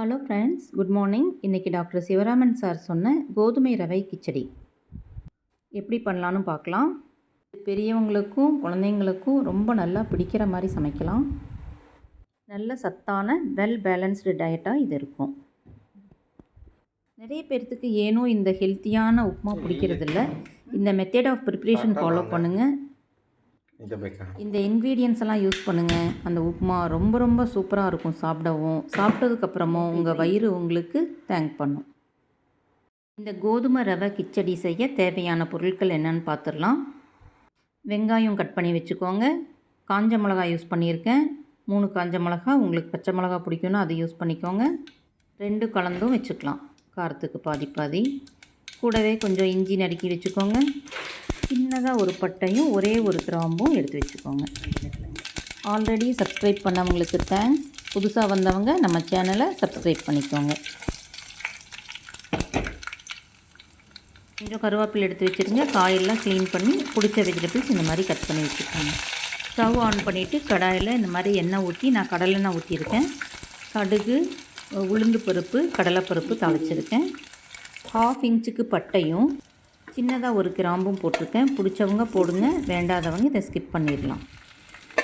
Hello friends, good morning. இன்றைக்கி doctor Sivaraman sir சொன்ன கோதுமை ரவை கிச்சடி எப்படி பண்ணலான்னு பார்க்கலாம். பெரியவங்களுக்கும் குழந்தைங்களுக்கும் ரொம்ப நல்லா பிடிக்கிற மாதிரி சமைக்கலாம். நல்ல சத்தான வெல் பேலன்ஸ்டு டயட்டாக இது இருக்கும். நிறைய பேர்த்துக்கு ஏனோ இந்த ஹெல்த்தியான உப்புமா பிடிக்கிறதில்ல. இந்த மெத்தட் ஆஃப் ப்ரிப்ரேஷன் ஃபாலோ பண்ணுங்கள். இந்த இன்க்ரீடியன்ஸ் எல்லாம் யூஸ் பண்ணுங்கள். அந்த உப்புமா ரொம்ப ரொம்ப சூப்பராக இருக்கும். சாப்பிட்டதுக்கப்புறமும் உங்கள் வயிறு உங்களுக்கு தேங்க் பண்ணும். இந்த கோதுமை ரவை கிச்சடி செய்ய தேவையான பொருட்கள் என்னென்னு பார்த்துடலாம். வெங்காயம் கட் பண்ணி வச்சுக்கோங்க. காஞ்ச மிளகாய் யூஸ் பண்ணியிருக்கேன். 3 காஞ்ச மிளகா. உங்களுக்கு பச்சை மிளகா பிடிக்குன்னா அது யூஸ் பண்ணிக்கோங்க. 2 கலந்தும் வச்சுக்கலாம், காரத்துக்கு பாதி பாதி. கூடவே கொஞ்சம் இஞ்சி நறுக்கி வச்சுக்கோங்க. சின்னதாக ஒரு பட்டையும் ஒரே ஒரு கிராம்பும் எடுத்து வச்சுக்கோங்க. ஆல்ரெடி சப்ஸ்கிரைப் பண்ணவங்களுக்கு தேங்க்ஸ். புதுசாக வந்தவங்க நம்ம சேனலை சப்ஸ்கிரைப் பண்ணிக்கோங்க. கொஞ்சம் கருவேப்பிலை எடுத்து வச்சுருங்க. காயெல்லாம் க்ளீன் பண்ணி பிடிச்ச வெஜிடபிள்ஸ் இந்த மாதிரி கட் பண்ணி வச்சுக்கோங்க. ஸ்டவ் ஆன் பண்ணிவிட்டு கடாயில் இந்த மாதிரி எண்ணெய் ஊற்றி, நான் கடலெண்ணெய் ஊற்றியிருக்கேன். கடுகு, உளுந்து பருப்பு, கடலைப்பருப்பு தாளிச்சிருக்கேன். 1/2 இன்ச்சுக்கு பட்டையும் சின்னதாக ஒரு கிராம்பும் போட்டிருக்கேன். பிடிச்சவங்க போடுங்க, வேண்டாதவங்க இதை ஸ்கிப் பண்ணிடலாம்.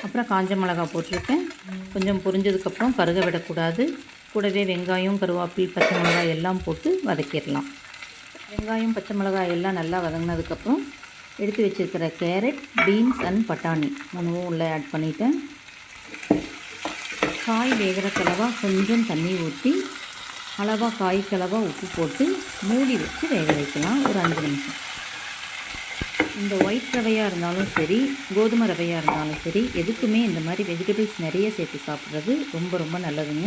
அப்புறம் காஞ்ச மிளகா போட்டிருக்கேன். கொஞ்சம் பொரிஞ்சதுக்கப்புறம் கருக விடக்கூடாது. கூடவே வெங்காயம், கருவேப்பிலை, பச்சை மிளகாய் எல்லாம் போட்டு வதக்கிடலாம். வெங்காயம், பச்சை மிளகாய் எல்லாம் நல்லா வதங்கினதுக்கப்புறம் எடுத்து வச்சுருக்கிற கேரட், பீன்ஸ் அண்ட் பட்டாணி 3 உள்ளே ஆட் பண்ணிவிட்டேன். காய் வேகிற கலவாக கொஞ்சம் தண்ணி ஊற்றி அளவாக காய்க்களவாக உப்பு போட்டு மூடி வச்சு வேக வைக்கலாம் ஒரு 5 நிமிஷம். இந்த ஒயிட் ரவையாக இருந்தாலும் சரி, கோதுமை ரவையாக இருந்தாலும் சரி, எதுக்குமே இந்த மாதிரி வெஜிடபிள்ஸ் நிறைய சேர்த்து சாப்பிட்றது ரொம்ப ரொம்ப நல்லதுங்க.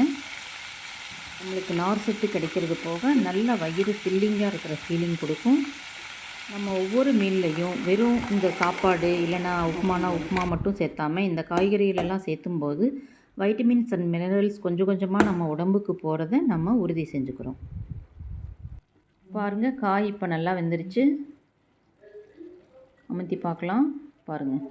நம்மளுக்கு நார் சத்து கிடைக்கிறது போக நல்ல வயிறு ஃபில்லிங்காக இருக்கிற ஃபீலிங் கொடுக்கும். நம்ம ஒவ்வொரு மீல்லையும் வெறும் இந்த சாப்பாடு இல்லைனா உப்புமா மட்டும் சேர்த்தாமல் இந்த காய்கறிகளெல்லாம் சேர்த்தும்போது வைட்டமின்ஸ் அண்ட் மினரல்ஸ் கொஞ்சம் கொஞ்சமாக நம்ம உடம்புக்கு போகிறத நம்ம உறுதி செஞ்சுக்கிறோம். பாருங்கள், காய் இப்போ நல்லா வெந்துருச்சு. அமுத்தி பார்க்கலாம். பாருங்கள்,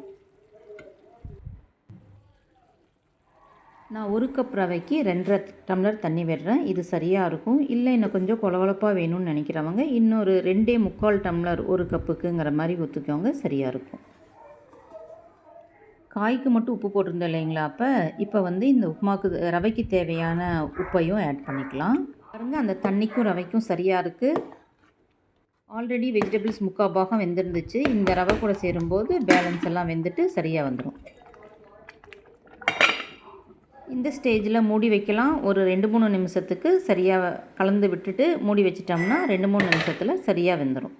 நான் 1 கப் ரவைக்கு 2.5 டம்ளர் தண்ணி விடுறேன். இது சரியாக இருக்கும். இல்லை இன்னும் கொஞ்சம் கொலகொலப்பாக வேணும்னு நினைக்கிறவங்க இன்னொரு 2.25 டம்ளர் 1 கப்புக்குங்கிற மாதிரி ஊற்றிக்கோங்க, சரியாக இருக்கும். காய்க்கு மட்டும் உப்பு போட்டிருந்தோம் இல்லைங்களா, இப்போ இந்த உப்புமாவுக்கு ரவைக்கு தேவையான உப்பையும் ஆட் பண்ணிக்கலாம். பாருங்கள், அந்த தண்ணிக்கும் ரவைக்கும் சரியாக இருக்குது. ஆல்ரெடி வெஜிடபிள்ஸ் 3/4 பாகம் வெந்திருந்துச்சு. இந்த ரவை கூட சேரும்போது பேலன்ஸ் எல்லாம் வெந்துட்டு சரியாக வந்துடும். இந்த ஸ்டேஜில் மூடி வைக்கலாம். ஒரு 2-3 நிமிஷத்துக்கு சரியாக கலந்து விட்டுட்டு மூடி வச்சிட்டோம்னா 2-3 நிமிஷத்தில் சரியாக வெந்துடும்.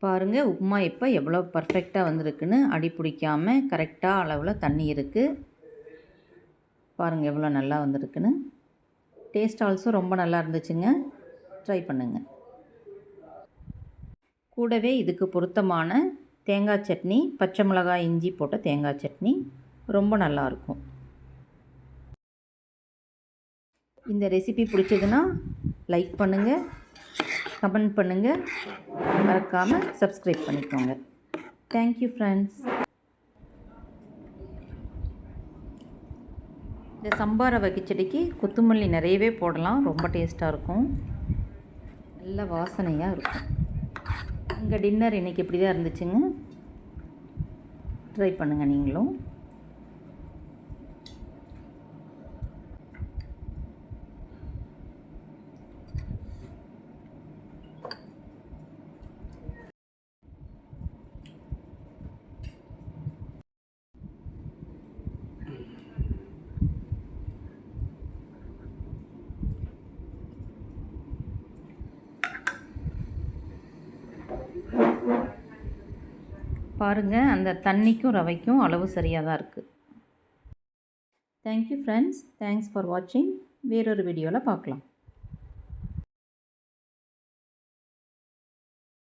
பாருங்கள், உப்புமா இப்போ எவ்வளோ பர்ஃபெக்டாக வந்திருக்குன்னு. அடி பிடிக்காமல் கரெக்டாக அளவில் தண்ணி இருக்குது. பாருங்கள் எவ்வளோ நல்லா வந்திருக்குன்னு. டேஸ்ட் ஆல்சோ ரொம்ப நல்லா இருந்துச்சுங்க. ட்ரை பண்ணுங்கள். கூடவே இதுக்கு பொருத்தமான தேங்காய் சட்னி, பச்சை மிளகாய், இஞ்சி போட்ட தேங்காய் சட்னி ரொம்ப நல்லாயிருக்கும். இந்த ரெசிபி பிடிச்சதுன்னா லைக் பண்ணுங்கள், கமெண்ட் பண்ணுங்கள், மறக்காமல் சப்ஸ்கிரைப் பண்ணிக்கோங்க. Thank you friends. இந்த சம்பா ரவை கிச்சடிக்கு கொத்தமல்லி நிறையவே போடலாம். ரொம்ப டேஸ்ட்டாக இருக்கும், நல்ல வாசனையாக இருக்கும். எங்கள் டின்னர் இன்றைக்கி இப்படி தான் இருந்துச்சுங்க. ட்ரை பண்ணுங்கள் நீங்களும். பாருங்கள், அந்த தண்ணிக்கும் ரவைக்கும் அளவு சரியாக தான் இருக்குது. Thank you friends. தேங்க்ஸ் ஃபார் வாட்சிங். வேறொரு வீடியோவில் பார்க்கலாம்.